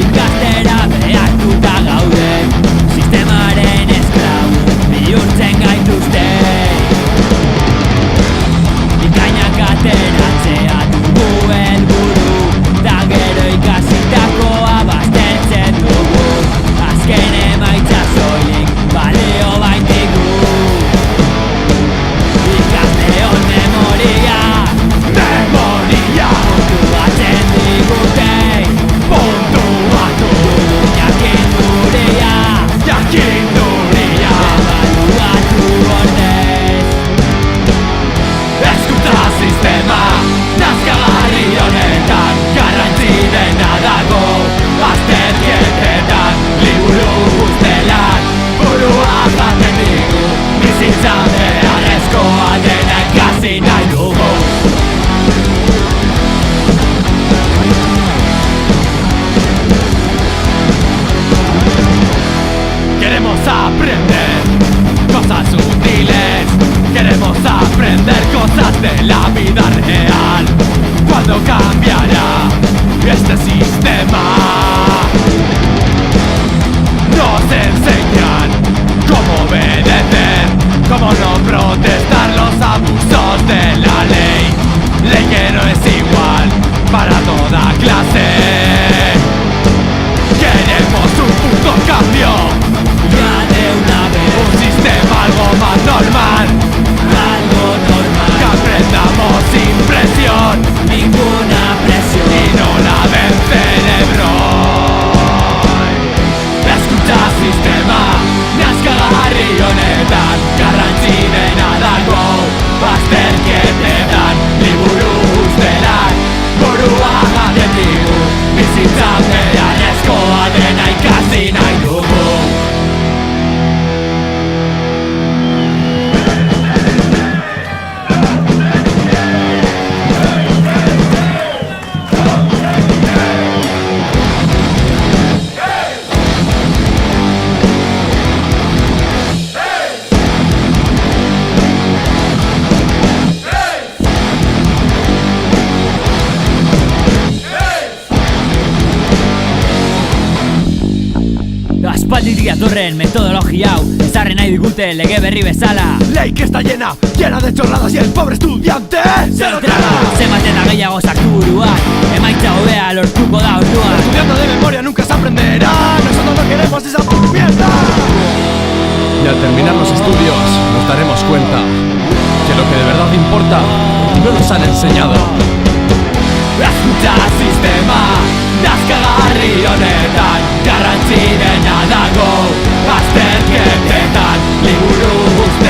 ikastera behartuta gaude. Sistemaren esklabu bihurtzen gaituzte. Bikainak ateratzea dugu helburu, ta gero ikasitakoa baztertzen dugu. Azken emaitza soilik balio baitigu. Ikasleon memoria puntuatzen digute. Jakinduria ebaluatu ordez. Hezkuntza sistema nazkagarri honetan garrantzi dena dago. Azterketetan liburu guztelan burua jaten digu. Bizitza beharrezkoa dena ikasi nahi dugu. Queremos aprender cosas útiles. Queremos aprender cosas de la vida real. ¿Cuándo cambiará este sistema? Nos enseñan cómo obedecer, cómo no protestar los abusos de la ley. Ley que no es igual para toda clase. Queremos un puto cambio, Ya de una vez, un sistema algo más normal, algo normal, que aprendamos sin presión ninguna presión. y no la del cerebro. Escucha sistema nazkagarri honetan garrantzi dena dago. Azterketetan liburu guztelan burua jaten digu. Bizitza beharrezkoa dena ikasi nahi dugu. Aspalditik datorren metodologia hau ezarri nahi digute lege berri bezala. Ley que está llena de chorradas y el pobre estudiante se lo traga. Zenbat eta gehiago sartu buruan, emaitza hobea lortuko da orduan. Estudiando de memoria nunca se aprenderá. Nosotros no queremos esa mierda. Y al terminar los estudios nos daremos cuenta que lo que de verdad importa no nos han enseñado. Escucha sistema nazkagarri honetan garrantzi dena dago. Azterketetan liburu guztetan